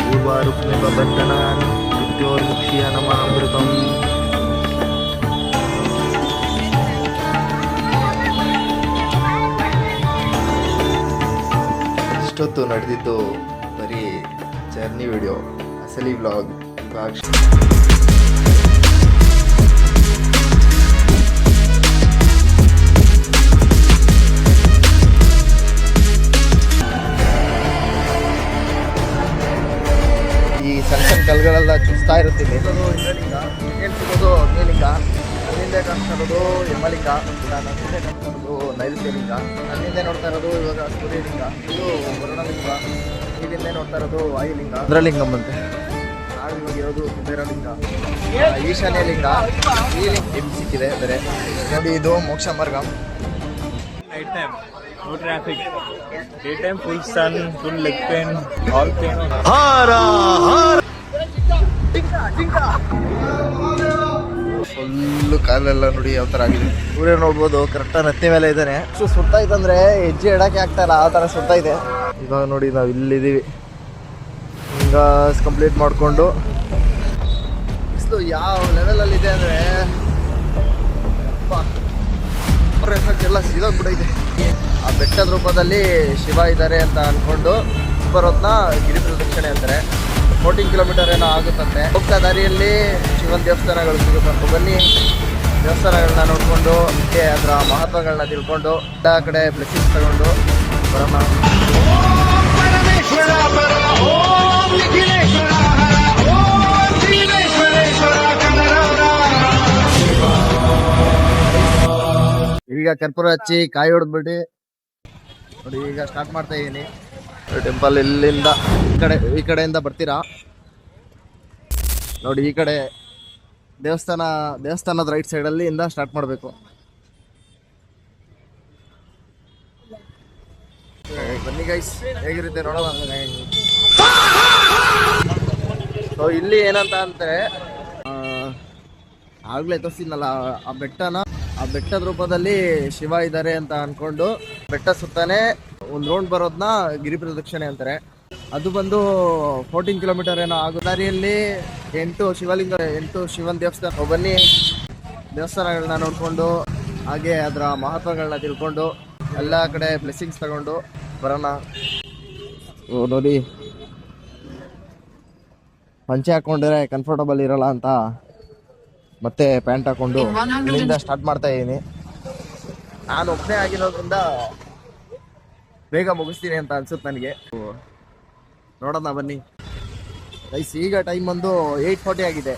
पूर्वारुक्मिव बन्धनान् मृत्योर्मुक्ष्य नमामृतम्. ಇಷ್ಟೊತ್ತು ನಡೆದಿದ್ದು ಬರೀ ಜರ್ನಿ ವಿಡಿಯೋ, ಅಸಲಿ ವ್ಲಾಗ್ ಈ ಸಣ್ಣ ಸಣ್ಣ ಕಲ್ಗಳೆಲ್ಲ ಚುಸ್ತಾ ಇರುತ್ತೀನಿ. ಇಂದ್ರಲಿಂಗ ಏನು ಸಿಗೋದು ಅಗ್ನಿಲಿಂಗ, ನನ್ನಿಂದೆ ಕಾಣಿಸ್ತಾ ಇರೋದು ಯಮಲಿಂಗ, ನನ್ನಿಂದೆ ಕಾಣಿಸ್ತಾ ಇರೋದು ನೈಋತ್ಯಲಿಂಗ, ನನ್ನಿಂದೆ ನೋಡ್ತಾ ಇರೋದು ಇವಾಗ ಸೂರ್ಯಲಿಂಗ, ಇದು ವರುಣಲಿಂಗ, ನೀರಿಂದೆ ನೋಡ್ತಾ ಇರೋದು ವಾಯುಲಿಂಗ, ಇಂದ್ರಲಿಂಗಂ ಅಂತೆ. ನಾವು ಇವಾಗ ಇರೋದು ಕುಬೇರಲಿಂಗ, ಈಶಾನ್ಯ ಲಿಂಗ. ಈ ಲಿಂಗ ಸಿಕ್ಕಿದೆ ಬೇರೆ ನೋಡಿ. ಇದು ಮೋಕ್ಷ ಮಾರ್ಗ. Night time no traffic, daytime full sun, full leg pain, all pain. Full ಕಾಲೆಲ್ಲ ನೋಡಿ ಯಾವ ಥರ ಆಗಿದೆ. ಸೂರ್ಯ ನೋಡ್ಬೋದು ಕರೆಕ್ಟಾಗಿ ನತ್ತಿ ಮೇಲೆ ಇದ್ದಾನೆ. ಅಷ್ಟು ಸುಡ್ತಾ ಇತ್ತಂದ್ರೆ ಹೆಜ್ಜೆ ಇಡಕ್ಕೆ ಆಗ್ತಾ ಇಲ್ಲ, ಆ ಥರ ಸುಡ್ತಾ ಇದೆ. ಇವಾಗ ನೋಡಿ ನಾವು ಇಲ್ಲಿದ್ದೀವಿ. ಈಗ ಕಂಪ್ಲೀಟ್ ಮಾಡಿಕೊಂಡು ಬಿಸಿಲು ಯಾವ ಲೆವೆಲಲ್ಲಿದೆ ಅಂದರೆ ಎಫೆಕ್ಟ್ ಎಲ್ಲ ಸೀದೋಗ್ಬಿಟ್ಟೈತೆ. ಆ ಬೆಟ್ಟದ ರೂಪದಲ್ಲಿ ಶಿವ ಇದ್ದಾರೆ ಅಂತ ಅಂದ್ಕೊಂಡು ಬರೋದನ್ನ ಗಿರಿ ಪ್ರದಕ್ಷಿಣೆ ಅಂತಾರೆ. 14 ಕಿಲೋಮೀಟರ್ ಏನೋ ಆಗುತ್ತಂತೆ. ಹೋಗ್ತಾ ದಾರಿಯಲ್ಲಿ ಶಿವನ ದೇವಸ್ಥಾನಗಳು ಸಿಗುತ್ತಂತೆ. ಬನ್ನಿ ದೇವಸ್ಥಾನಗಳನ್ನ ನೋಡಿಕೊಂಡು ಅದರ ಮಹತ್ವಗಳನ್ನ ತಿಳ್ಕೊಂಡು ಎಲ್ಲ ಕಡೆ ಬ್ಲೆಸ್ಸಿಂಗ್ಸ್ ತಗೊಂಡು ಬರೋಣ. ಈಗ ಕರ್ಪೂರ ಹಚ್ಚಿ ಕಾಯಿ ಹೊಡೆದ್ಬಿಟ್ಟು ನೋಡಿ ಈಗ ಸ್ಟಾರ್ಟ್ ಮಾಡ್ತಾ ಇದ್ದೀನಿ. ಟೆಂಪಲ್ ಇಲ್ಲಿಂದ ಈ ಕಡೆಯಿಂದ ಬರ್ತೀರಾ ನೋಡಿ. ಈ ಕಡೆ ದೇವಸ್ಥಾನದ ರೈಟ್ ಸೈಡಲ್ಲಿ ಇಂದ ಸ್ಟಾರ್ಟ್ ಮಾಡಬೇಕು. ಬನ್ನಿ ಗೈಸ್, ಹೇಗಿರುತ್ತೆ ನೋಡೋಣ. ಸೊ ಇಲ್ಲಿ ಏನಂತ ಅಂದ್ರೆ ಆಗ್ಲೇ ತೋರಿಸಿದ್ನಲ್ಲ ಆ ಬೆಟ್ಟದ ರೂಪದಲ್ಲಿ ಶಿವ ಇದ್ದಾರೆ ಅಂತ ಅನ್ಕೊಂಡು ಬೆಟ್ಟ ಸುತ್ತಾನೆ ಒಂದು ರೌಂಡ್ ಬರೋದನ್ನ ಗಿರಿ ಪ್ರದಕ್ಷಿಣೆ ಅಂತಾರೆ. ಅದು ಬಂದು 14 ಕಿಲೋಮೀಟರ್ ಏನೋ ಆಗೋ ದಾರಿಯಲ್ಲಿ 8 ಶಿವನ ದೇವಸ್ಥಾನ. ಬನ್ನಿ ದೇವಸ್ಥಾನಗಳನ್ನ ನೋಡಿಕೊಂಡು ಹಾಗೆ ಅದರ ಮಹತ್ವಗಳನ್ನ ತಿಳ್ಕೊಂಡು ಎಲ್ಲ ಕಡೆ ಬ್ಲೆಸ್ಸಿಂಗ್ಸ್ ತಗೊಂಡು ಬರೋಣ. ನೋಡಿ ಪಂಚೆ ಹಾಕ್ಕೊಂಡ್ರೆ ಕಂಫರ್ಟಬಲ್ ಇರಲ್ಲ ಅಂತ ಮತ್ತೆ ಪ್ಯಾಂಟ್ ಹಾಕೊಂಡು ಇಲ್ಲಿಂದ ಸ್ಟಾರ್ಟ್ ಮಾಡ್ತಾ ಇದ್ದೀನಿ. ನಾನು ಒಬ್ಬನೇ ಆಗಿರೋದ್ರಿಂದ ಬೇಗ ಮುಗಿಸ್ತೀನಿ ಅಂತ ಅನ್ಸುತ್ತೆ ನನಗೆ. ನೋಡೋಣ ಬನ್ನಿ ಗೈಸ್. ಈಗ ಟೈಮ್ ಬಂದು 8:40 ಆಗಿದೆ.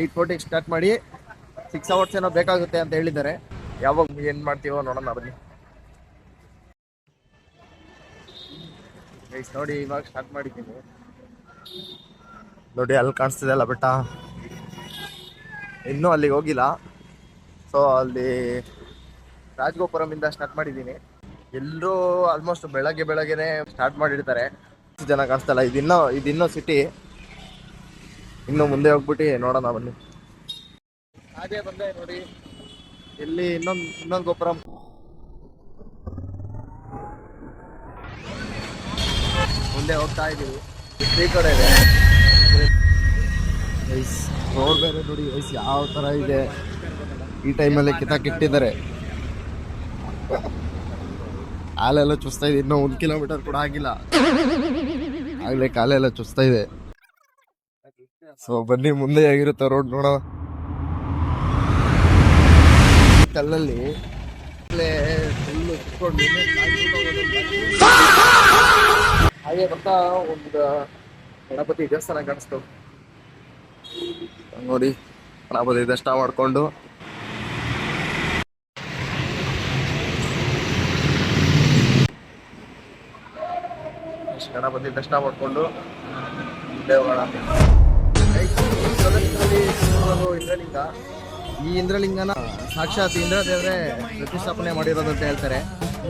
8:40 ಸ್ಟಾರ್ಟ್ ಮಾಡಿ 6 ಅವರ್ಸ್ ಏನೋ ಬೇಕಾಗುತ್ತೆ ಅಂತ ಹೇಳಿದ್ದಾರೆ. ಯಾವಾಗ ಏನು ಮಾಡ್ತೀವೋ ನೋಡೋಣ ಬನ್ನಿ ಗೈಸ್. ನೋಡಿ ಇವಾಗ ಸ್ಟಾರ್ಟ್ ಮಾಡಿದ್ದೀನಿ. ನೋಡಿ ಅಲ್ಲಿ ಕಾಣಿಸ್ತಿದೆ ಅಲ್ಲ ಬೆಟ್ಟ, ಇನ್ನೂ ಅಲ್ಲಿಗೆ ಹೋಗಿಲ್ಲ. ಸೊ ಅಲ್ಲಿ ರಾಜಗೋಪುರಮಿಂದ ಸ್ಟಾರ್ಟ್ ಮಾಡಿದ್ದೀನಿ. ಎಲ್ಲರೂ ಆಲ್ಮೋಸ್ಟ್ ಬೆಳಗ್ಗೆನೆ ಸ್ಟಾರ್ಟ್ ಮಾಡಿರ್ತಾರೆ. ಜನ ಕಾಣಿಸ್ತಲ್ಲ. ಇದಿನ್ನೂ ಸಿಟಿ. ಇನ್ನು ಮುಂದೆ ಹೋಗ್ಬಿಟ್ಟು ನೋಡೋಣ ಬನ್ನಿ. ಹಾಗೆ ಬಂದೆ ನೋಡಿ, ಇಲ್ಲಿ ಇನ್ನೊಂದು ಗೋಪುರ. ಮುಂದೆ ಹೋಗ್ತಾ ಇದ್ದೀವಿ. ಈ ಕಡೆ ಇದೆ ರೋಡ್ ಬೇರೆ ನೋಡಿ ವಯಸ್ಸು ಯಾವ ಥರ ಇದೆ. ಈ ಟೈಮಲ್ಲಿ ಕಿಟ್ಟಿದ್ದಾರೆ. ಕಾಲೆಲ್ಲ ಚುಸ್ತಾ ಇದೆ. ಇನ್ನೂ 1 ಕಿಲೋಮೀಟರ್ ಕೂಡ ಆಗಿಲ್ಲ, ಆಗಲೇ ಕಾಲೆಲ್ಲ ಚುಸ್ತಾ ಇದೆ. ಸೊ ಬನ್ನಿ ಮುಂದೆ ಹೇಗಿರುತ್ತೆ ರೋಡ್ ನೋಡೋ. ಕಲ್ಲಲ್ಲಿ ಫುಲ್ಲು ಕುತ್ಕೊಂಡು ಹಾಗೆ ಬರ್ತಾ ಒಂದು ಗಣಪತಿ ದೇವಸ್ಥಾನ ಕಾಣಿಸ್ತು ನೋಡಿ. ಗಣಪತಿ ದರ್ಶನ ಮಾಡಿಕೊಂಡು ಮುಂದೆ ಹೋಗೋಣ. ಇಂದ್ರಲಿಂಗ. ಈ ಇಂದ್ರಲಿಂಗನ ಸಾಕ್ಷಾತ್ ಇಂದ್ರ ದೇವರೇ ಪ್ರತಿಷ್ಠಾಪನೆ ಮಾಡಿರೋದು ಅಂತ ಹೇಳ್ತಾರೆ.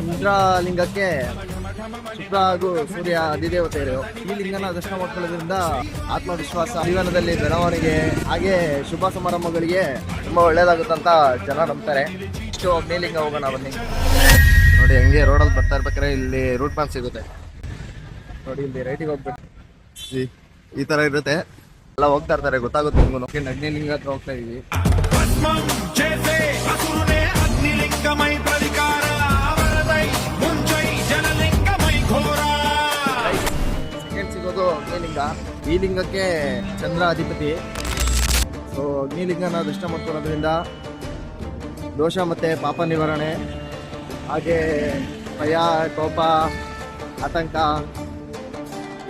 ಇಂದ್ರಲಿಂಗಕ್ಕೆ ಶುಕ್ರ ಹಾಗೂ ಸೂರ್ಯ ಅಧಿದೇವತೆಯರು. ಈ ಲಿಂಗನ ದರ್ಶನ ಮಾಡ್ಕೊಳ್ಳೋದ್ರಿಂದ ಆತ್ಮವಿಶ್ವಾಸ, ಜೀವನದಲ್ಲಿ ಬೆಳವಣಿಗೆ ಹಾಗೆ ಶುಭ ಸಮಾರಂಭಗಳಿಗೆ ತುಂಬಾ ಒಳ್ಳೇದಾಗುತ್ತಂತ ಜನ ನಂಬ್ತಾರೆ. ಇಷ್ಟು ಅಗ್ನಿಲಿಂಗ ಹೋಗೋಣ ಬನ್ನಿ. ನೋಡಿ ಹಂಗೆ ರೋಡಲ್ಲಿ ಬರ್ತಾ ಇರ್ಬೇಕಾದ್ರೆ ಇಲ್ಲಿ ರೂಟ್ ಮ್ಯಾಪ್ ಸಿಗುತ್ತೆ ನೋಡಿ ಇಲ್ಲಿ ರೈಟಿಗೆ ಹೋಗ್ಬೇಕು. ಈ ತರ ಇರುತ್ತೆ, ಎಲ್ಲ ಹೋಗ್ತಾ ಇರ್ತಾರೆ, ಗೊತ್ತಾಗುತ್ತೆ ನಿಮ್ಗೂ. ಅಗ್ನಿಲಿಂಗ ಹತ್ರ ಹೋಗ್ತಾ ಇದೀವಿ. ಸೆಕೆಂಡ್ ಸಿಗೋದು ಅಗ್ನಿಲಿಂಗ. ಈ ಲಿಂಗಕ್ಕೆ ಚಂದ್ರ ಅಧಿಪತಿ. ಸೊ ಅಗ್ನಿಲಿಂಗನ ದರ್ಶನ ಮಾಡ್ಕೊಳ್ಳೋದ್ರಿಂದ ದೋಷ ಮತ್ತೆ ಪಾಪ ನಿವಾರಣೆ, ಹಾಗೆ ಭಯ, ಕೋಪ, ಆತಂಕ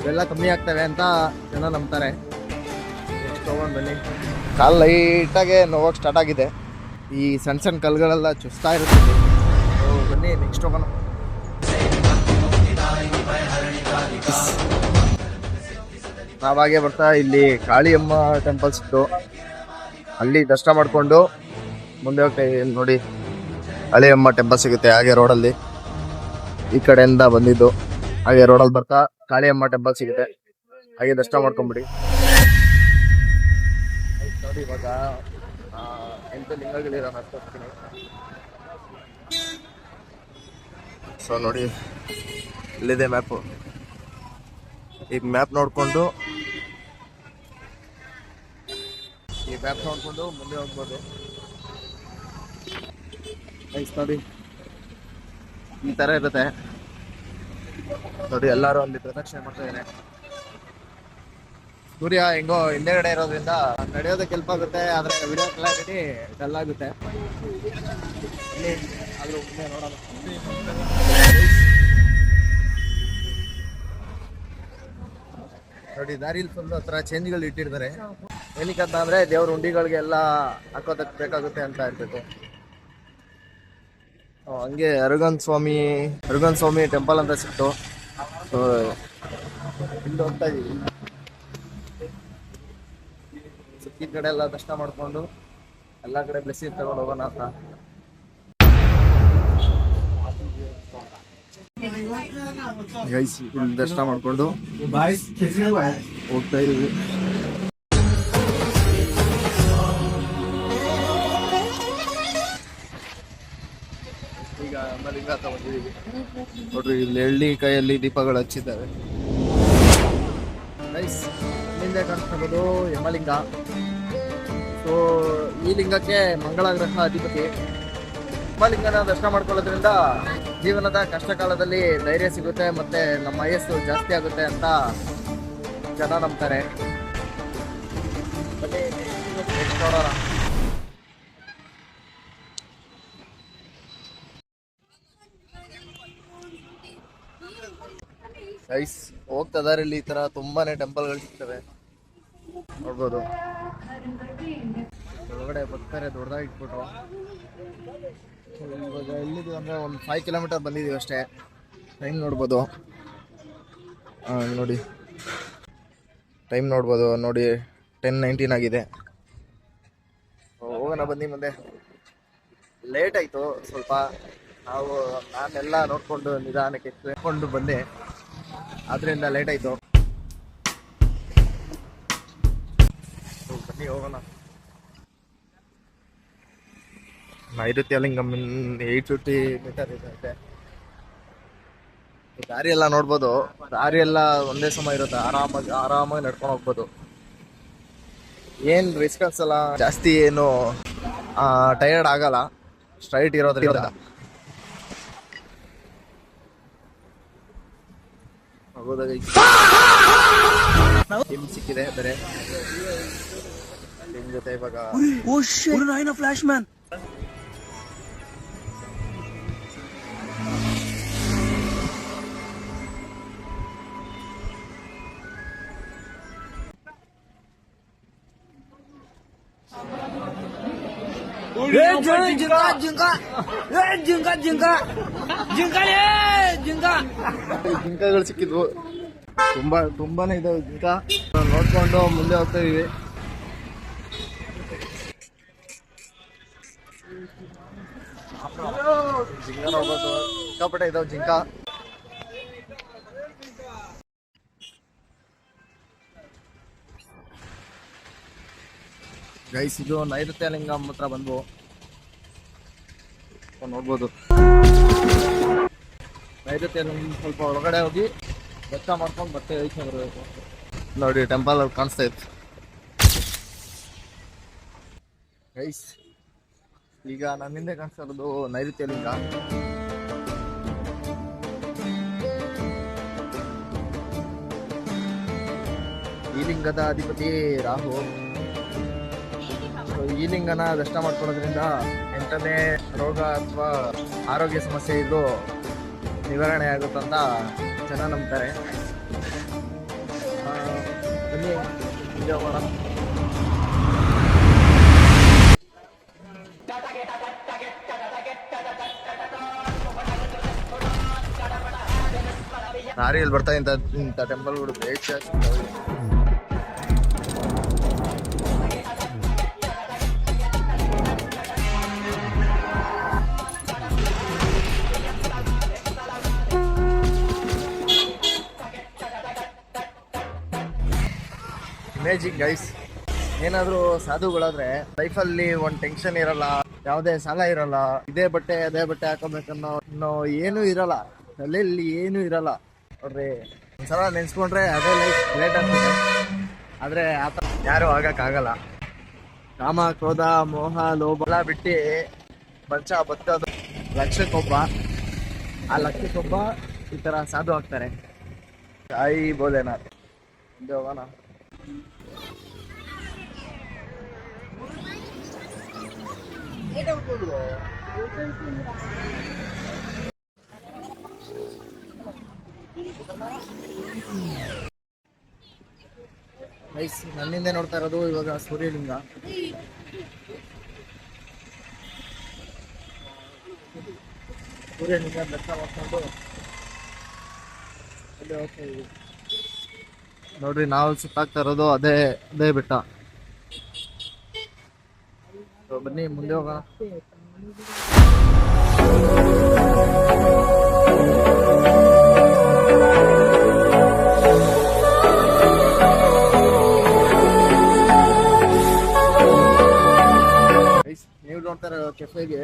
ಇವೆಲ್ಲ ಕಮ್ಮಿ ಆಗ್ತವೆ ಅಂತ ಜನ ನಂಬ್ತಾರೆ. ನೆಕ್ಸ್ಟ್ ಹೋಗೋಣ ಬನ್ನಿ. ಕಾಲು ಲೈಟಾಗೆ ನೋವಾಗ ಸ್ಟಾರ್ಟ್ ಆಗಿದೆ. ಈ ಸಣ್ಣ ಸಣ್ಣ ಕಲ್ಗಳೆಲ್ಲ ಚುಸ್ತಾ ಇರುತ್ತೆ. ಬನ್ನಿ ನೆಕ್ಸ್ಟ್ ಹೋಗೋಣ. ನಾವಾಗೆ ಬರ್ತಾ ಇಲ್ಲಿ ಕಾಳಿಯಮ್ಮ ಟೆಂಪಲ್ ಸಿಕ್ತು, ಅಲ್ಲಿ ದರ್ಶನ ಮಾಡಿಕೊಂಡು ಮುಂದೆ ಹೋಗ್ತಾ ಇದೀವಿ. ನೋಡಿ ಕಾಳಿಯಮ್ಮ ಟೆಂಪಲ್ ಸಿಗುತ್ತೆ ಹಾಗೆ ರೋಡಲ್ಲಿ, ಈ ಕಡೆಯಿಂದ ಬಂದಿದ್ದು. ಹಾಗೆ ರೋಡಲ್ಲಿ ಬರ್ತಾ ಕಾಳಿಯಮ್ಮ ಟೆಂಪಲ್ ಸಿಗುತ್ತೆ, ಹಾಗೆ ದರ್ಶನ ಮಾಡ್ಕೊಂಬಿಡಿ. ನೋಡಿ ಇವಾಗ 8 ಲಿಂಗಗಳಿರೋ ತೋರಿಸ್ತೀನಿ. ಸೊ ನೋಡಿ ಇಲ್ಲಿದೆ ಮ್ಯಾಪು. ಈ ಮ್ಯಾಪ್ ನೋಡಿಕೊಂಡು ಮುಂದೆ ಹೋಗ್ಬೋದು. ನೋಡಿ ಈ ಥರ ಇರುತ್ತೆ. ನೋಡಿ ಎಲ್ಲರೂ ಅಲ್ಲಿ ಪ್ರದಕ್ಷಿಣೆ ಮಾಡ್ತಾ ಇದ್ದಾರೆ. ಸೂರ್ಯ ಹೆಂಗೋ ಹಿಂದೆಗಡೆ ಇರೋದ್ರಿಂದ ನಡೆಯೋದಕ್ಕೆ ಹೆಲ್ಪ್ ಆಗುತ್ತೆ, ಆದರೆ ವಿಡಿಯೋ ಕ್ಲಾರಿಟಿ ಡಲ್ ಆಗುತ್ತೆ. ಆದರೂ ಮುಂದೆ ನೋಡೋಣ. ನೋಡಿ ದಾರಿಲಿ ಫುಲ್ ಹತ್ರ ಚೇಂಜ್ಗಳು ಇಟ್ಟಿರ್ತಾರೆ. ಏನಕ್ಕಂತ ಅಂದರೆ ದೇವ್ರ ಉಂಡಿಗಳಿಗೆಲ್ಲ ಹಾಕೋದಕ್ಕೆ ಬೇಕಾಗುತ್ತೆ ಅಂತ ಇರ್ತೈತೆ. ಹಂಗೆ ಅರುಗನ್ ಸ್ವಾಮಿ ಟೆಂಪಲ್ ಅಂತ ಸಿಕ್ತು. ಸೊ ಇಲ್ಲಿ ಹೋಗ್ತಾ ಇದೀವಿ. ಸುತ್ತಿನ ಕಡೆ ಎಲ್ಲ ದರ್ಶನ ಮಾಡ್ಕೊಂಡು ಎಲ್ಲ ಕಡೆ ಬ್ಲೆಸ್ಸಿಂಗ್ ತಗೊಂಡು ಹೋಗೋಣ ಅಂತ. ಇಲ್ಲಿ ದರ್ಶನ ಮಾಡ್ಕೊಂಡು ಹೋಗ್ತಾ ಇದೀವಿ. ಈಗ ಲಿಂಗ ಬಂದಿದ್ದೀವಿ. ನೋಡ್ರಿ ಇಲ್ಲಿ ಎಳ್ಳಿ ಕೈಯಲ್ಲಿ ದೀಪಗಳು ಹಚ್ಚಿದ್ದಾರೆ. ಹಿಂದೆ ಕಾಣಿಸ್ತಿರೋದು ಯಮಲಿಂಗ. ಸೊ ಈ ಲಿಂಗಕ್ಕೆ ಮಂಗಳ ಗ್ರಹ ಅಧಿಪತಿ. ಯಮಲಿಂಗನ ದರ್ಶನ ಮಾಡ್ಕೊಳ್ಳೋದ್ರಿಂದ ಜೀವನದ ಕಷ್ಟ ಕಾಲದಲ್ಲಿ ಧೈರ್ಯ ಸಿಗುತ್ತೆ, ಮತ್ತೆ ನಮ್ಮ ಆಯಸ್ಸು ಜಾಸ್ತಿ ಆಗುತ್ತೆ ಅಂತ ಜನ ನಂಬ್ತಾರೆ. ಬನ್ನಿ ನೋಡೋಣ. ಗೈಸ್ ಹೋಗ್ತಾ ದಾರಿಯಲ್ಲಿ ಈ ತರ ತುಂಬಾನೇ ಟೆಂಪಲ್ಗಳು ಸಿಗ್ತವೆ, ನೋಡ್ಬೋದು. ಒಳಗಡೆ ಬರ್ತಾರೆ ದೊಡ್ಡದಾಗಿ ಇಟ್ಬಿಟ್ರು. ಇವಾಗ ಎಲ್ಲಿದ್ದೀವಿ ಅಂದ್ರೆ ಒಂದು 5 ಕಿಲೋಮೀಟರ್ ಬಂದಿದ್ದೀವಿ ಅಷ್ಟೇ. ಟೈಮ್ ನೋಡ್ಬೋದು. ನೋಡಿ ಟೈಮ್ ನೋಡ್ಬೋದು. ನೋಡಿ 10:19 ಆಗಿದೆ. ಹೋಗೋಣ ಬನ್ನಿ ಮುಂದೆ. ಲೇಟ್ ಆಯಿತು ಸ್ವಲ್ಪ. ನಾನೆಲ್ಲ ನೋಡಿಕೊಂಡು ನಿಧಾನಕ್ಕೆ ಕೇಳ್ಕೊಂಡು ಬಂದೆ, ಆದ್ರಿಂದ ಲೇಟ್ ಆಯಿತು. ಬನ್ನಿ ಹೋಗೋಣ. ನೈಋತ್ಯಲಿಂಗಂ 850 ಮೀಟರ್ ಇದೆ. ದಾರಿ ಎಲ್ಲ ನೋಡ್ಬೋದು. ದಾರಿ ಎಲ್ಲ ಒಂದೇ ಸಮ ಇರುತ್ತೆ, ಆರಾಮಾಗಿ ನಡ್ಕೊಂಡು ಹೋಗ್ಬೋದು. ಏನು ರಿಸ್ಕ್ ಅನ್ಸಲ್ಲ ಜಾಸ್ತಿ, ಏನು ಟಯರ್ಡ್ ಆಗಲ್ಲ, ಸ್ಟ್ರೈಟ್ ಇರೋದ್ರಿಂದ. ಟೀಮ್ ಸಿಕ್ಕಿದೆ ಬೇರೆ ಟೀಮ್ ಜೊತೆ ಇವಾಗ. ಫ್ಲಾಶ್ ಮ್ಯಾನ್ ಜಿಂಕಗಳು ಸಿಕ್ಕಿದ್ವು. ತುಂಬಾನೇ ಇದಾವೆ ಜಿಂಕ. ನೋಡ್ಕೊಂಡು ಮುಂದೆ ಹೋಗ್ತಾ ಇದೀವಿ. ಜಿಂಕ ನೋಡ್ಬೋದು, ಸಿಕ್ಕಾಪಟ್ಟೆ ಇದಾವೆ ಜಿಂಕ. ಗೈಸ್ ಇದು ನೈಋತ್ಯಲಿಂಗಂ ಹತ್ರ ಬಂದು ನೋಡ್ಬೋದು. ನೈಋತ್ಯಲಿಂಗಂ ಸ್ವಲ್ಪ ಒಳಗಡೆ ಹೋಗಿ ದರ್ಶನ ಮಾಡ್ಕೊಂಡು ಮತ್ತೆ ಯೋಚನೆ ಬರಬೇಕು. ನೋಡಿ ಟೆಂಪಲ್ ಅಲ್ಲಿ ಕಾಣಿಸ್ತಾ ಇತ್ತು ಗೈಸ್. ಈಗ ನನ್ನಿಂದ ಕಾಣಿಸ್ತಾ ಇರೋದು ನೈಋತ್ಯ ಲಿಂಗ. ಈ ಲಿಂಗದ ಅಧಿಪತಿ ರಾಹು. ಈ ಲಿಂಗನ ದರ್ಶನ ಮಾಡ್ಕೊಳ್ಳೋದ್ರಿಂದ ಎಂಟನೇ ರೋಗ ಅಥವಾ ಆರೋಗ್ಯ ಸಮಸ್ಯೆ ಇದ್ದು ನಿವಾರಣೆ ಆಗುತ್ತಂತ ಜನ ನಂಬ್ತಾರೆ. ಬನ್ನಿ ಮುಂದೆ ಹೋಗೋಣ. ದಾರಿಯಲ್ಲಿ ಬರ್ತಾ ಇಂಥ ಟೆಂಪಲ್ಗಳು ಬೇಗ ಇಮೇಜಿಂಗ್ ಗೈಸ್. ಏನಾದರೂ ಸಾಧುಗಳಾದ್ರೆ ಲೈಫಲ್ಲಿ ಒಂದು ಟೆನ್ಷನ್ ಇರಲ್ಲ, ಯಾವುದೇ ಸಾಲ ಇರಲ್ಲ, ಇದೇ ಬಟ್ಟೆ ಅದೇ ಬಟ್ಟೆ ಹಾಕೋಬೇಕನ್ನೋ ಏನೂ ಇರಲ್ಲ, ತಲೆಯಲ್ಲಿ ಏನೂ ಇರಲ್ಲ ನೋಡ್ರಿ. ಒಂದ್ಸಲ ನೆನ್ಸ್ಕೊಂಡ್ರೆ ಅದೇ ಲೈಫ್ ಗ್ರೇಟ್ ಆಗ್ತದೆ. ಆದರೆ ಆ ಥರ ಯಾರೂ ಆಗಕ್ಕಾಗಲ್ಲ. ಕಾಮ, ಕ್ರೋಧ, ಮೋಹ, ಲೋಭ ಎಲ್ಲ ಬಿಟ್ಟು ಮನುಷ್ಯ ಬದುಕೋದು ಲಕ್ಷಕ್ಕೊಬ್ಬ. ಆ ಲಕ್ಷಕ್ಕೊಬ್ಬ ಈ ಥರ ಸಾಧು ಆಗ್ತಾರೆ. ತಾಯಿ ಬೋಲೆನಾಥ್. ಮುಂದೆ ಹೋಗೋಣ. ನೈಸ್. ನನ್ನಿಂದ ನೋಡ್ತಾ ಇರೋದು ಇವಾಗ ಸೂರ್ಯಲಿಂಗ. ಸೂರ್ಯಲಿಂಗ ದರ್ಶನ ಮಾಡ್ಕೊಂಡು ಅಲ್ಲಿ ಹೋಗ್ತಾ ಇದೀವಿ. ನೋಡ್ರಿ, ನಾವು ಸುತ್ತಾಗ್ತಾ ಇರೋದು ಅದೇ ಬೆಟ್ಟ. ಬನ್ನಿ ಮುಂದೆ ಹೋಗೋಣ. ನೀವು ನೋಡ್ತಾ ಇರೋ ಕೆಫೆಗೆ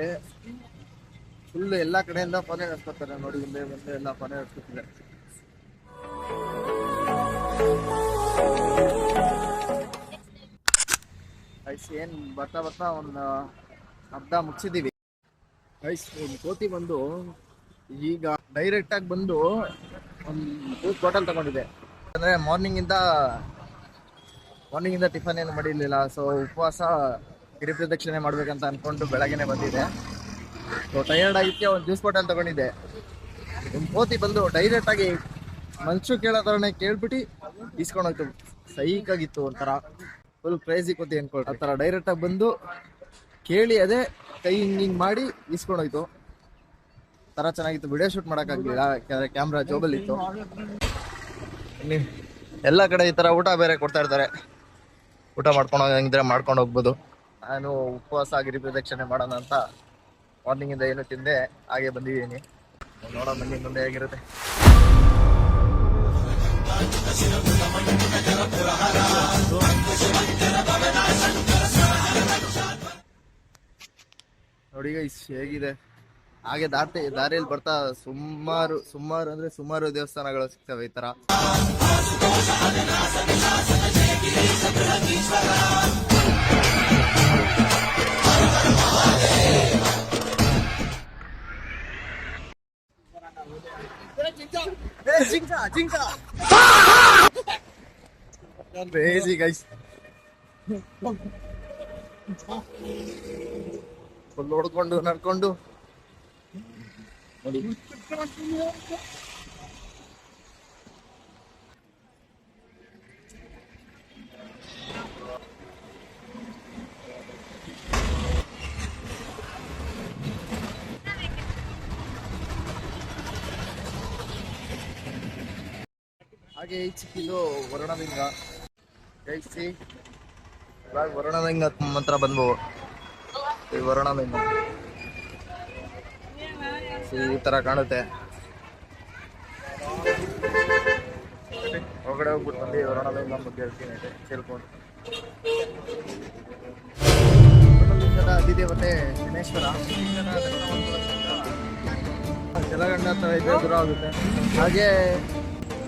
ಫುಲ್ ಎಲ್ಲಾ ಕಡೆಯಿಂದ ಫೋನ್ ಹಚ್ಕೋತಾರೆ. ನೋಡಿ ಮುಂದೆ ಮುಂದೆ ಎಲ್ಲ ಫೋನ್ ಹಚ್ಕೋತಿದ್ದಾರೆ. ಐಸ್ ಏನ್ ಬರ್ತಾ ಬರ್ತಾ ಒಂದು ಅರ್ಧ ಮುಗಿಸಿದೀವಿ. ಐಸ್ ಒಂದು ಕೋತಿ ಬಂದು ಈಗ ಡೈರೆಕ್ಟ್ ಆಗಿ ಬಂದು ಒಂದು ಜ್ಯೂಸ್ ಬಾಟಲ್ ತಗೊಂಡಿದೆ. ಅಂದ್ರೆ ಮಾರ್ನಿಂಗ್ ಇಂದ ಟಿಫನ್ ಏನು ಮಾಡಿರ್ಲಿಲ್ಲ. ಸೊ ಉಪವಾಸ ಗಿರಿ ಪ್ರದಕ್ಷಿಣೆ ಮಾಡ್ಬೇಕಂತ ಅನ್ಕೊಂಡು ಬೆಳಗ್ಗೆನೆ ಬಂದಿದೆ. ಸೊ ಟಯರ್ಡ್ ಆಗಿಕ್ಕೆ ಒಂದು ಜ್ಯೂಸ್ ಬಾಟಲ್ ತಗೊಂಡಿದ್ದೆ. ಒಂದು ಕೋತಿ ಬಂದು ಡೈರೆಕ್ಟ್ ಆಗಿ ಮನುಷ್ಯ ಕೇಳೋ ಥರನೇ ಕೇಳ್ಬಿಟ್ಟು ಇಸ್ಕೊಂಡೋಯ್ತು. ಸೈಕಾಗಿತ್ತು, ಒಂಥರ ಫುಲ್ ಕ್ರೇಜಿ ಕೋತಿ ಅನ್ಕೊಳ್ರಿ. ಆ ಥರ ಡೈರೆಕ್ಟ್ ಆಗಿ ಬಂದು ಕೇಳಿ ಅದೇ ಕೈ ಹಿಂಗ್ ಮಾಡಿ ಇಸ್ಕೊಂಡೋಯ್ತು. ಥರ ಚೆನ್ನಾಗಿತ್ತು. ವಿಡಿಯೋ ಶೂಟ್ ಮಾಡೋಕ್ಕಾಗಲಿಲ್ಲ, ಕ್ಯಾಮ್ರಾ ಜೋಬಲ್ಲಿತ್ತು. ಎಲ್ಲ ಕಡೆ ಈ ಥರ ಊಟ ಬೇರೆ ಕೊಡ್ತಾ ಇರ್ತಾರೆ. ಊಟ ಮಾಡ್ಕೊಂಡು ಹೋಗಿದ್ರೆ ಮಾಡ್ಕೊಂಡು ಹೋಗ್ಬೋದು. ನಾನು ಉಪವಾಸ ಗಿರಿ ಪ್ರದಕ್ಷಿಣೆ ಮಾಡೋಣ ಅಂತ ಮಾರ್ನಿಂಗಿಂದ ಏನು ತಿಂದೆ, ಹಾಗೆ ಬಂದಿದ್ದೀನಿ. ನೋಡೋ ಬನ್ನಿ ಮುಂದೆ ಹೇಗಿರುತ್ತೆ. ನೋಡಿ ಗೈಸ್ ಹೇಗಿದೆ. ಹಾಗೆ ದಾರಿಯಲ್ಲಿ ಬರ್ತಾ ಸುಮಾರು ದೇವಸ್ಥಾನಗಳು ಸಿಗ್ತವೆ ಈ ತರ. crazy guys. ಫುಲ್ ಹೊಡ್ಕೊಂಡು ನಡ್ಕೊಂಡು ನೋಡಿ. ಹಾಗೆ ಈ ಚಿಕ್ಕಿದು ವರುಣಲಿಂಗ. ಜೈಸಿ ಇವಾಗ ವರುಣಲಿಂಗ ಮಾತ್ರ ಬಂದ್ವು. ಈ ವರುಣಲಿಂಗ ಈ ತರ ಕಾಣುತ್ತೆ. ಹೊರಗಡೆ ಹೋಗ್ಬಿಟ್ಟು ಬಂದು ವರುಣಲಿಂಗ ಬಗ್ಗೆ ಹೇಳ್ತೀನಿ ಕೇಳ್ಕೊಂಡು. ವರುಣಲಿಂಗದ ಅಧಿದೇವತೆ ಗಣೇಶ್ವರ. ಜಲಗಂಡ ಹತ್ರ ಇದ್ರೆ ದೂರ ಆಗುತ್ತೆ. ಹಾಗೆ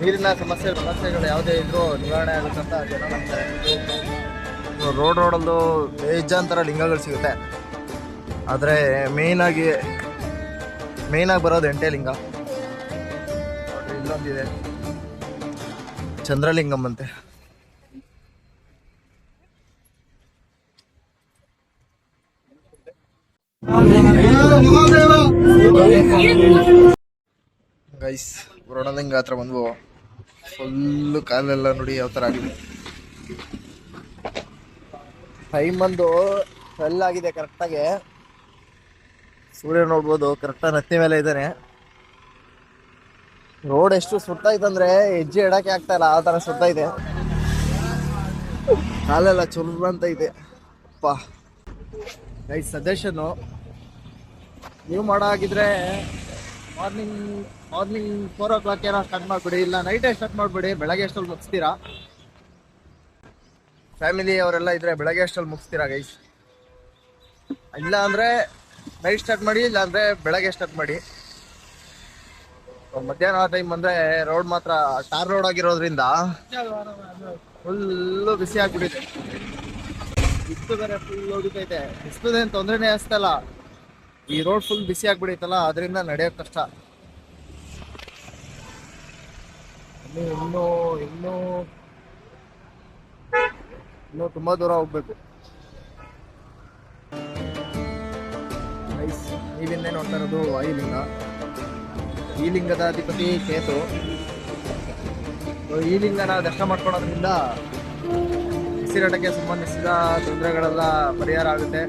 ನೀರಿನ ಸಮಸ್ಯೆಗಳು ಯಾವುದೇ ಇದ್ರೂ ನಿವಾರಣೆ ಆಗುತ್ತಂತ ಜನ ನಂಬ್ತಾರೆ. ರೋಡಲ್ಲೂ ಬೇಜಾಂತರ ಲಿಂಗಗಳು ಸಿಗುತ್ತೆ. ಆದರೆ ಮೇಯ್ನಾಗಿ ಬರೋದು ಎಂಟೇ ಲಿಂಗ. ನೋಡ್ರಿ, ಇಲ್ಲೊಂದಿದೆ ಚಂದ್ರಲಿಂಗಂ ಅಂತೆ. ಗೈಸ್, ಋಣಲಿಂಗ ಹತ್ರ ಬಂದು ಫುಲ್ಲು ಕಾಲೆಲ್ಲ ನೋಡಿ ಯಾವ ಥರ ಆಗಿದೆ. ಟೈಮ್ ಬಂದು 12 ಆಗಿದೆ ಕರೆಕ್ಟಾಗಿ. ಸೂರ್ಯ ನೋಡ್ಬೋದು, ಕರೆಕ್ಟಾಗಿ ನತ್ತಿ ಮೇಲೆ ಇದ್ದಾನೆ. ರೋಡ್ ಎಷ್ಟು ಸುತ್ತೈತಂದ್ರೆ ಹೆಜ್ಜೆ ಇಡಕ್ಕೆ ಆಗ್ತಾ ಇಲ್ಲ, ಆ ಥರ ಸುತ್ತೈತೆ. ಕಾಲೆಲ್ಲ ಚುರ್ರ ಅಂತ ಇದೆ. ಅಪ್ಪ ಗೈಸ್, ಸಜೆಷನ್ನು, ನೀವು ಮಾಡೋ ಹಾಗಿದ್ರೆ ಮಾರ್ನಿಂಗ್ 4 o'clock ಏನೋ ಸ್ಟಾರ್ಟ್ ಮಾಡಿಬಿಡಿ, ಇಲ್ಲ ನೈಟೇ ಸ್ಟಾರ್ಟ್ ಮಾಡಿಬಿಡಿ. ಬೆಳಗ್ಗೆ ಎಷ್ಟಲ್ಲಿ ಮುಗಿಸ್ತೀರಾ? ಫ್ಯಾಮಿಲಿ ಅವರೆಲ್ಲ ಇದ್ರೆ ಬೆಳಗ್ಗೆ ಅಷ್ಟಲ್ಲಿ ಮುಗಿಸ್ತೀರಾ ಗೈಸ್? ಇಲ್ಲ ಅಂದರೆ ನೈಟ್ ಸ್ಟಾರ್ಟ್ ಮಾಡಿ, ಇಲ್ಲ ಅಂದರೆ ಬೆಳಗ್ಗೆ ಸ್ಟಾರ್ಟ್ ಮಾಡಿ. ಮಧ್ಯಾಹ್ನ ಟೈಮ್ ಬಂದರೆ ರೋಡ್ ಮಾತ್ರ ಟಾರ್ ರೋಡ್ ಆಗಿರೋದ್ರಿಂದ ಫುಲ್ಲು ಬಿಸಿ ಆಗ್ಬಿಟ್ಟಿದೆ. ಬಿಸಿಲು ಬೇರೆ ಫುಲ್ ಹೋಗಿತೈತೆ. ಬಿಸಿಲುದೇನು ತೊಂದರೆನೇ ಅನಿಸ್ತಲ್ಲ, ಈ ರೋಡ್ ಫುಲ್ ಬಿಸಿ ಆಗ್ಬಿಡೈತಲ್ಲ, ಅದರಿಂದ ನಡೆಯೋಕೆ ಕಷ್ಟ. ಇನ್ನೂ ತುಂಬಾ ದೂರ ಹೋಗ್ಬೇಕು. ನೈಸ್. ನೀವಿನ್ನೇ ನೋಡ್ತಾ ಇರೋದು ವಾಯುಲಿಂಗ. ಈ ಲಿಂಗದ ಅಧಿಪತಿ ಕೇತು. ಈ ಲಿಂಗನ ದರ್ಶನ ಮಾಡ್ಕೊಳೋದ್ರಿಂದ ಉಸಿರಾಟಕ್ಕೆ ಸಂಬಂಧಿಸಿದ ತೊಂದರೆಗಳೆಲ್ಲ ಪರಿಹಾರ ಆಗುತ್ತೆ,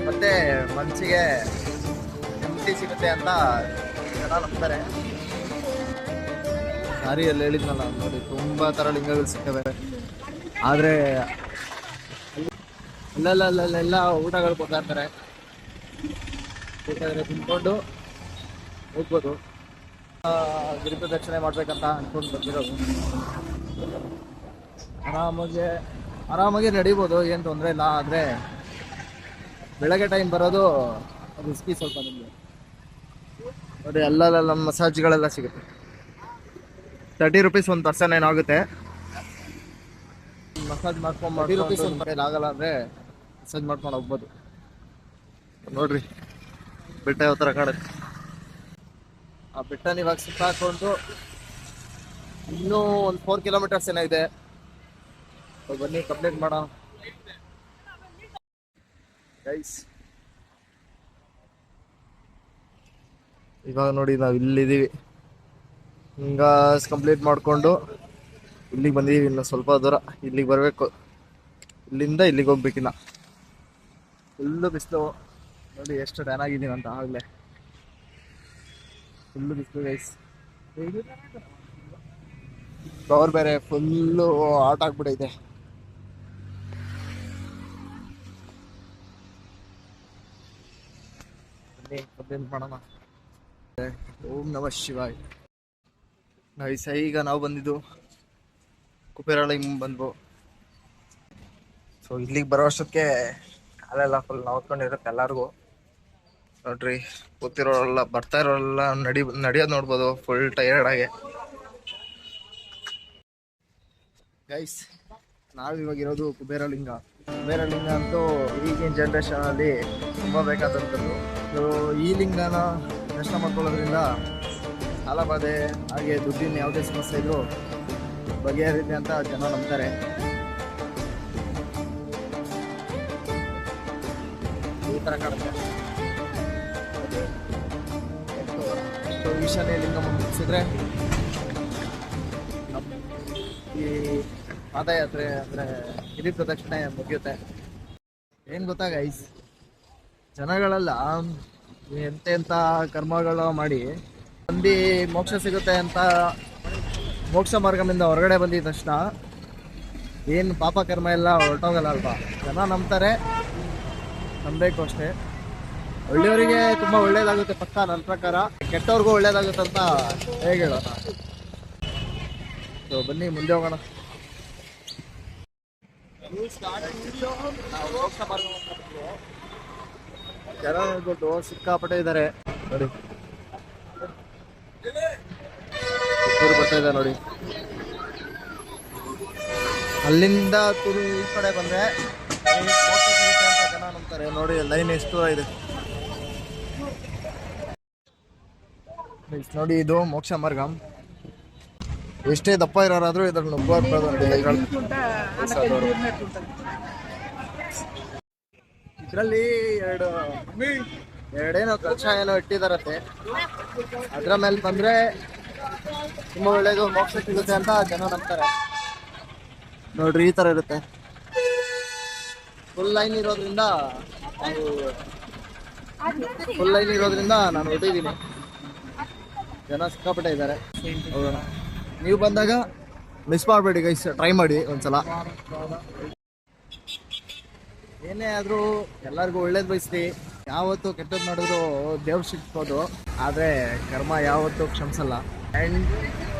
ಮತ್ತೆ ಮನಸ್ಸಿಗೆ ನೆಮ್ಮದಿ ಸಿಗುತ್ತೆ ಅಂತ ಜನ ನಂಬ್ತಾರೆ. ದಾರಿಯಲ್ಲಿ ಹೇಳಿದ್ನಲ್ಲ ನೋಡಿ, ತುಂಬ ಥರ ಲಿಂಗಗಳು ಸಿಗ್ತವೆ. ಆದರೆ ಅಲ್ಲೆಲ್ಲ ಊಟಗಳು ಕೊಡ್ತಾ ಇರ್ತಾರೆ. ಬೇಕಾದರೆ ತಿನ್ಕೊಂಡು ಹೋಗ್ಬೋದು. ಗಿರಿ ಪ್ರದಕ್ಷಿಣೆ ಮಾಡ್ಬೇಕಂತ ಅನ್ಕೊಂಡು ಬಂದಿರೋದು. ಆರಾಮಾಗಿ ನಡಿಬೋದು, ಏನು ತೊಂದರೆ ಇಲ್ಲ. ಆದರೆ ಬೆಳಗ್ಗೆ ಟೈಮ್ ಬರೋದು ರಿಸ್ಕಿ ಸ್ವಲ್ಪ. ನಿಮಗೆ ನೋಡಿ, ಅಲ್ಲೆಲ್ಲ ಮಸಾಜ್ಗಳೆಲ್ಲ ಸಿಗುತ್ತೆ. 30 rupees ಒಂದು ಪರ್ಸನ್ ಏನಾಗುತ್ತೆ. ಮಸಾಜ್ ಮಾಡ್ಕೊಂಡು 30 rupees ಒಂದು ಕೈಲಿ ಆಗಲ್ಲ ಅಂದರೆ ಮಸಾಜ್ ಮಾಡ್ಕೊಂಡು ಹೋಗ್ಬೋದು. ನೋಡ್ರಿ ಬೆಟ್ಟ ಯಾವ ಥರ ಕಾಣುತ್ತೆ. ಆ ಬೆಟ್ಟನ ಇವಾಗ ಸುತ್ತಾಕೊಂಡು ಇನ್ನೂ ಒಂದು 4 kilometers ಏನೋ ಇದೆ. ಬನ್ನಿ ಕಂಪ್ಲೀಟ್ ಮಾಡೋಣ ಗೈಸ್. ಇವಾಗ ನೋಡಿ, ನಾವು ಇಲ್ಲಿದ್ದೀವಿ. ಹಿಂಗಾಸ್ ಕಂಪ್ಲೀಟ್ ಮಾಡಿಕೊಂಡು ಇಲ್ಲಿಗೆ ಬಂದಿದ್ದೀವಿ. ಇನ್ನು ಸ್ವಲ್ಪ ದೂರ ಇಲ್ಲಿಗೆ ಬರಬೇಕು. ಇಲ್ಲಿಂದ ಇಲ್ಲಿಗೆ ಹೋಗ್ಬೇಕಿನ್ನ. ಫುಲ್ಲು ಬಿಸಿಲು ನೋಡಿ, ಎಷ್ಟು ಡ್ಯಾನ್ ಆಗಿದ್ದೀವಿ ಅಂತ. ಆಗಲೇ ಫುಲ್ಲು ಬಿಸಿಲು ಗೈಸ್. ಪವರ್ ಬೇರೆ ಫುಲ್ಲು ಆಟ ಆಗ್ಬಿಟ್ಟೈತೆ. ಕಂಪ್ಲೇಂಟ್ ಮಾಡೋಣ. ಓಂ ನಮಃ ಶಿವಾಯ. ಈಗ ನಾವು ಬಂದಿದ್ದು ಕುಬೇರಲಿಂಗ ಬಂದ್ವು. ಸೊ ಇಲ್ಲಿಗೆ ಬರೋ ಅಷ್ಟೊತ್ತಿಗೆ ಕಾಲೆಲ್ಲ ಫುಲ್ ನೋಡ್ಕೊಂಡಿರುತ್ತೆ ಎಲ್ಲರಿಗೂ. ನೋಡ್ರಿ, ಕೂತಿರೋರೆಲ್ಲ, ಬರ್ತಾ ಇರೋರೆಲ್ಲ ನಡೆಯೋದು ನೋಡ್ಬೋದು, ಫುಲ್ ಟಯರ್ಡ್ ಆಗಿ. ಗೈಸ್, ನಾವಿವಾಗ ಇರೋದು ಕುಬೇರಲಿಂಗ ಅಂತೂ ಈಗಿನ ಜನ್ರೇಷನಲ್ಲಿ ತುಂಬ ಬೇಕಾದಂಥದ್ದು. ಸೊ ಈ ಲಿಂಗನ ದರ್ಶನ ಮಾಡ್ಕೊಳ್ಳೋದ್ರಿಂದ ಸಾಲಬಾಧೆ ಹಾಗೆ ದುಡ್ಡಿನ ಯಾವುದೇ ಸಮಸ್ಯೆ ಇದ್ರೂ ಬಗೆಹರಿದೆ ಅಂತ ಜನ ನಂಬ್ತಾರೆ. ಈ ಥರ ಕಾಣುತ್ತೆ. ಸೊ ಈಶಾನ್ಯ ಲಿಂಗ ಮುಗಿಸಿದ್ರೆ ಈ ಪಾದಯಾತ್ರೆ ಅಂದರೆ ಗಿರಿ ಪ್ರದಕ್ಷಿಣೆ ಮುಗಿಯುತ್ತೆ. ಏನು ಗೊತ್ತಾ ಗೈಸ್, ಜನಗಳೆಲ್ಲ ಎಂತೆಂಥ ಕರ್ಮಗಳು ಮಾಡಿ ಬಂದು ಮೋಕ್ಷ ಸಿಗುತ್ತೆ ಅಂತ ಮೋಕ್ಷ ಮಾರ್ಗದಿಂದ ಹೊರಗಡೆ ಬಂದಿದ ತಕ್ಷಣ ಏನು ಪಾಪ ಕರ್ಮ ಎಲ್ಲ ಹೊರಟೋಗಲ್ಲ ಅಲ್ವಾ. ಜನ ನಂಬ್ತಾರೆ, ನಂಬಬೇಕು ಅಷ್ಟೇ. ಒಳ್ಳೆಯವರಿಗೆ ತುಂಬ ಒಳ್ಳೇದಾಗುತ್ತೆ ಪಕ್ಕ, ನನ್ನ ಪ್ರಕಾರ. ಕೆಟ್ಟವ್ರಿಗೂ ಒಳ್ಳೇದಾಗುತ್ತೆ ಅಂತ ಹೇಗೆ ಹೇಳೋಣ. ಸೊ ಬನ್ನಿ ಮುಂದೆ ಹೋಗೋಣ. ಜನ ನೋಡ್ಬಿಟ್ಟು ಸಿಕ್ಕಾಪಟ್ಟೆ ಇದ್ದಾರೆ ನೋಡಿ. ತುರು ಬರ್ತಾ ಇದೆ ನೋಡಿ. ಅಲ್ಲಿಂದ ತುರು ಈ ಕಡೆ ಬಂದ್ರೆ ಮೋಕ್ಷ ಸಿಗುತ್ತೆ ಅಂತ ಜನ ನಂಬ್ತಾರೆ. ನೋಡಿ ಲೈನ್ ಎಷ್ಟು ದೂರ ಇದೆ ನೋಡಿ. ಇದು ಮೋಕ್ಷ ಮಾರ್ಗ. ಎಷ್ಟೇ ದಪ್ಪ ಇರೋರಾದ್ರೂ ಇದ್ರಲ್ಲಿ ನುಗ್ಗಬಾರ್ದು. ಇದರಲ್ಲಿ ಎರಡೇನೋ ಕಲಶ ಏನೋ ಇಟ್ಟಿದಾರತ್ತೆ. ಅದ್ರ ಮೇಲೆ ಬಂದ್ರೆ ತುಂಬಾ ಒಳ್ಳೇದು, ಮೋಕ್ಷ ಸಿಗುತ್ತೆ ಅಂತ ಜನ ನಂಬ್ತಾರೆ. ನೋಡ್ರಿ ಈ ತರ ಇರುತ್ತೆ. ಫುಲ್ ಲೈನ್ ಇರೋದ್ರಿಂದ ನಾನು ಹೊಟ್ಟಿದ್ದೀನಿ. ಜನ ಸಿಕ್ಕಾಪಟ್ಟೆ ಇದ್ದಾರೆ. ಹೋಗೋಣ. ನೀವು ಬಂದಾಗ ಮಿಸ್ ಮಾಡಬೇಡಿ ಗೈಸ್, ಟ್ರೈ ಮಾಡಿ ಒಂದ್ಸಲ. ಏನೇ ಆದ್ರೂ ಎಲ್ಲರಿಗೂ ಒಳ್ಳೇದು ಬಯಸ್ರಿ. ಯಾವತ್ತು ಕೆಟ್ಟದ್ದು ಮಾಡಿದ್ರು ದೇವ್ರು ಸಿಕ್ಬೋದು, ಆದ್ರೆ ಕರ್ಮ ಯಾವತ್ತು ಕ್ಷಮಿಸಲ್ಲ. ಅಂಡ್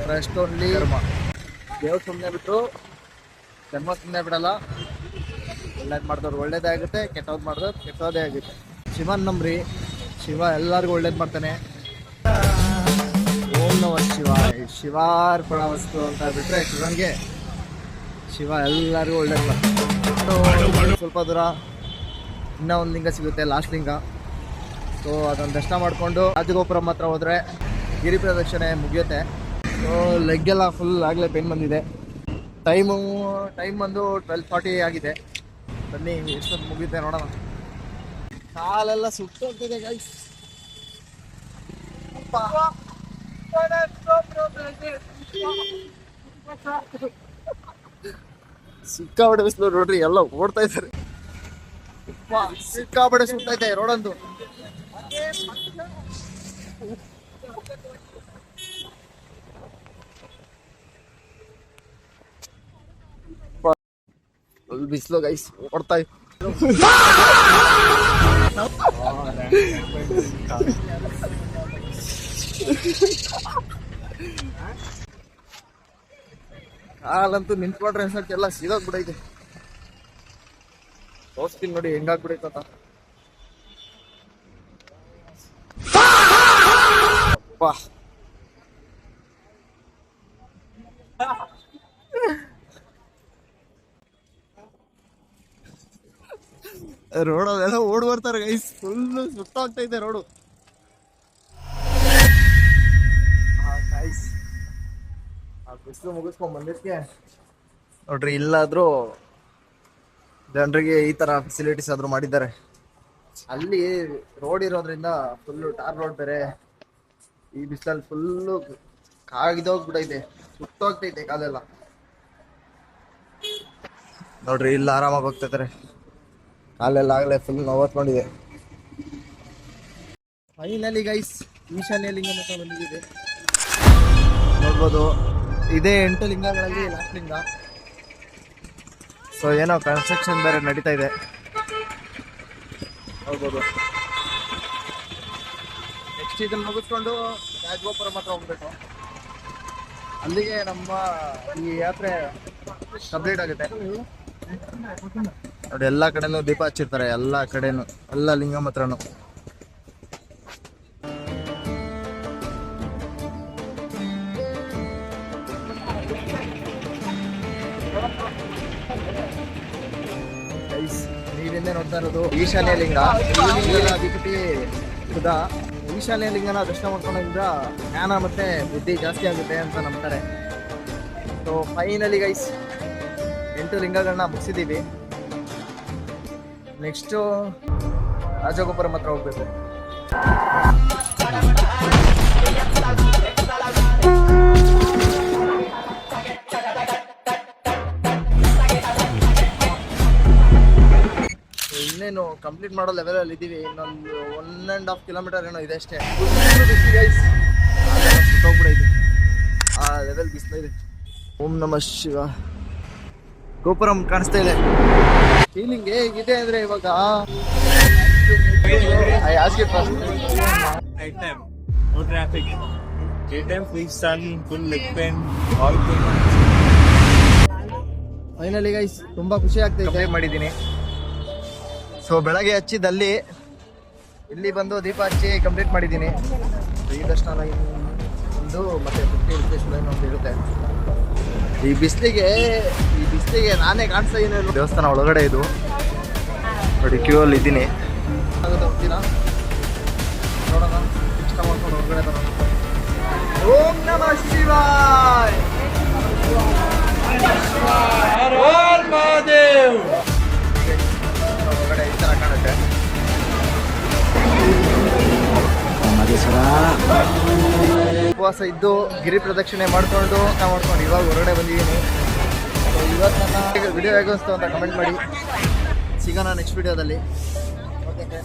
ಟ್ರಸ್ಟ್ ಓನ್ಲಿ ಕರ್ಮ. ದೇವ್ರು ಸುಮ್ಮನೆ ಬಿಟ್ರು ಜನ್ಮ ಸುಮ್ಮನೆ ಬಿಡಲ್ಲ. ಒಳ್ಳೇದು ಮಾಡಿದವ್ರು ಒಳ್ಳೇದೇ ಆಗುತ್ತೆ, ಕೆಟ್ಟದ್ದು ಮಾಡಿದವ್ರು ಕೆಟ್ಟೋದೇ ಆಗುತ್ತೆ. ಶಿವನ್ ನಂಬ್ರಿ, ಶಿವ ಎಲ್ಲರಿಗೂ ಒಳ್ಳೇದು ಮಾಡ್ತಾನೆ. ಓಂ ನಮಃ ಶಿವಾಯ, ಶಿವಾರ್ಪಣ ವಸ್ತು ಅಂತ ಬಿಟ್ರೆ ಶಿವನ್ಗೆ, ಶಿವ ಎಲ್ಲರಿಗೂ ಒಳ್ಳೇದು ಮಾಡ್ತಾನೆ. ಸ್ವಲ್ಪ ದೂರ ಇನ್ನೂ ಒಂದು ಲಿಂಗ ಸಿಗುತ್ತೆ, ಲಾಸ್ಟ್ ಲಿಂಗ. ಸೊ ಅದನ್ನು ದರ್ಶನ ಮಾಡಿಕೊಂಡು ರಾಜಗೋಪುರಂ ಹತ್ರ ಹೋದರೆ ಗಿರಿ ಪ್ರದಕ್ಷಿಣೆ ಮುಗಿಯುತ್ತೆ. ಸೊ ಲೆಗ್ಗೆಲ್ಲ ಫುಲ್ ಆಗಲೇ ಪೇನ್ ಬಂದಿದೆ. ಟೈಮ್ ಬಂದು 12:40 ಆಗಿದೆ. ಬನ್ನಿ ಎಷ್ಟೊತ್ತು ಮುಗಿಯುತ್ತೆ ನೋಡೋಣ. ಕಾಲೆಲ್ಲ ಸುಟ್ಟೋಗ್ತಿದೆ ಗೈಸ್. ಸಿಕ್ಕಾಪಟ್ಟೆ ಬಿಸಿಲು ನೋಡ್ರಿ, ಎಲ್ಲ ಓಡ್ತಾ ಇದ್ದಾರೆ. ಸಿಕ್ಕಾಪಟ್ಟೆ ಸುತ್ತೈತೆ ರೋಡಂತೂ. ಬಿಸಿಲು ಗೈಸ್, ಓಡ್ತಾ ಇತ್ತು. ಕಾಲಂತೂ ನಿಂತ್ಕೊಂಡ್ರೆ ಅನ್ಸಕ್ಕೆ ಎಲ್ಲ ಸೀದೋಗ್ಬಿಡೈತೆ. ತೋರಿಸ್ತೀನಿ ನೋಡಿ ಹೆಂಗಾಗ್ಬಿಡೈತ. ರೋಡಲ್ಲೆಲ್ಲ ಓಡ್ ಬರ್ತಾರೆ ಗೈಸ್. ಫುಲ್ ಸುತ್ತಾಗ್ತೈತೆ ರೋಡು. ಗೈಸ್ ಬಿಸಿಲು ಮುಗಿಸ್ಕೊಂಡ್ ಬಂದಿದ್ಕೆ ನೋಡ್ರಿ, ಇಲ್ಲಾದ್ರೂ ಜನರಿಗೆ ಈ ತರ ಫೆಸಿಲಿಟೀಸ್ ಆದ್ರೂ ಮಾಡಿದ್ದಾರೆ. ಅಲ್ಲಿ ರೋಡ್ ಇರೋದ್ರಿಂದ ಫುಲ್ಲು ಟಾರ್ ರೋಡ್ ಬೇರೆ. ಈ ಬಿಸಿಲಲ್ಲಿ ಫುಲ್ಲು ಕಾಗಿದೋಗ್ಬಿಟ್ಟೈತೆ, ಸುತ್ತೋಗ್ತೈತೆ ಕಾಲೆಲ್ಲ. ನೋಡ್ರಿ ಇಲ್ಲ ಆರಾಮಾಗಿ ಹೋಗ್ತಿದ್ದಾರೆ. ಕಾಲೆಲ್ಲ ಆಗಲೇ ಫುಲ್ ನೋವತ್ಕೊಂಡಿದೆ. ಫೈನಲಿ ಗೈಸ್ ಈಶಾನ್ಯ ಲಿಂಗ ಮಠ ಬಂದಿದೆ. ನೋಡ್ಬೋದು, ಇದೇ 8 ಲಿಂಗಗಳಲ್ಲಿ ಲಾಸ್ಟ್ ಲಿಂಗ. ಸೊ ಏನೋ ಕನ್ಸ್ಟ್ರಕ್ಷನ್ ಬೇರೆ ನಡೀತಾ ಇದೆ, ನೋಡ್ಬೋದು. ನೆಕ್ಸ್ಟ್ ಇದನ್ನ ಮುಗಿಸ್ಕೊಂಡು ರಾಜಗೋಪುರಂ ಹತ್ರ ಹೋಗ್ಬೇಕು. ಅಲ್ಲಿಗೆ ನಮ್ಮ ಈ ಯಾತ್ರೆ ಕಂಪ್ಲೀಟ್ ಆಗುತ್ತೆ. ನೋಡಿ ಎಲ್ಲ ಕಡೆನೂ ದೀಪ ಹಚ್ಚಿರ್ತಾರೆ, ಎಲ್ಲ ಕಡೆನೂ, ಎಲ್ಲ ಲಿಂಗಂ ಹತ್ರನೂ. ನೀವಿಂದ ನೋಡ್ತಾ ಇರೋದು ಈಶಾನ್ಯ ಲಿಂಗ. ಅಧಿಪತಿ ಸುಧಾ. ಈಶಾನ್ಯ ಲಿಂಗನ ದರ್ಶನ ಮಾಡ್ಕೊಂಡ್ರಿಂದ ಜ್ಞಾನ ಮತ್ತೆ ಬುದ್ಧಿ ಜಾಸ್ತಿ ಆಗುತ್ತೆ ಅಂತ ನಂಬ್ತಾರೆ. So finally guys 8 ಲಿಂಗಗಳನ್ನ ಮುಗಿಸಿದ್ದೀವಿ. ನೆಕ್ಸ್ಟು ರಾಜಗೋಪುರಂ ಹತ್ರ ಹೋಗ್ಬೇಕು. ಇನ್ನೇನು ಕಂಪ್ಲೀಟ್ ಮಾಡೋ ಲೆವೆಲಲ್ಲಿ ಇದ್ದೀವಿ. ಇನ್ನೊಂದು 1.5 ಕಿಲೋಮೀಟರ್ ಏನೋ ಇದೆ ಅಷ್ಟೇ. ಗೈಸ್ ಸುತ್ತೋಗ್ಬಿಡೈತೆ, ಆ ಲೆವೆಲ್ ಬಿಸಿಲು ಇದೆ. ಓಂ ನಮಃ ಶಿವ. ಗೋಪುರಂ ಕಾಣಿಸ್ತಾ ಇದೆ. ಫೀಲಿಂಗ್ ಹೇಗಿದೆ ಅಂದ್ರೆ ಇವಾಗ Night time, no traffic. Daytime, full sun, full leg pain, all good. Finally guys ತುಂಬಾ ಖುಷಿ ಆಗ್ತೈತೆ. ಮಾಡಿದ್ದೀನಿ. ಸೊ ಬೆಳಗ್ಗೆ ಹಚ್ಚಿದಲ್ಲಿ ಇಲ್ಲಿ ಬಂದು ದೀಪ ಹಚ್ಚಿ ಕಂಪ್ಲೀಟ್ ಮಾಡಿದ್ದೀನಿ. ಈ ದರ್ಶನ ಒಂದು ಮತ್ತೆ 50 rupees ಲೈನ್ ಒಂದು ಇರುತ್ತೆ. ಈ ಬಿಸಿಲಿಗೆ ನಾನೇ ಕಾಣಿಸ್ತಾ ಇದ್ದೀನಿ. ದೇವಸ್ಥಾನ ಒಳಗಡೆ ಇದು ನೋಡಿ, ಕ್ಯೂ ಅಲ್ಲಿ ಇದ್ದೀನಿ. ಆಗುತ್ತೆ ಹೋಗ್ತೀರಾ ನೋಡೋಣ, ಇಷ್ಟ ಮಾಡ್ಕೊಂಡು ಹೊರಗಡೆ ಬರೋಣ. ಓಂ ನಮಃ ಶಿವಾಯ. ಹೊರಗಡೆ ಈ ಥರ ಕಾಣುತ್ತೆ. ಉಪವಾಸ ಇದ್ದು ಗಿರಿ ಪ್ರದಕ್ಷಿಣೆ ಮಾಡ್ಕೊಂಡು ಇವಾಗ ಹೊರಗಡೆ ಬಂದಿದ್ದೀನಿ. ಇವತ್ತು ನನ್ನ ವಿಡಿಯೋ ಹೇಗೆ ಅನಿಸ್ತು ಅಂತ ಕಮೆಂಟ್ ಮಾಡಿ. ಸಿಗೋಣ ನೆಕ್ಸ್ಟ್ ವಿಡಿಯೋದಲ್ಲಿ. ಓಕೆ.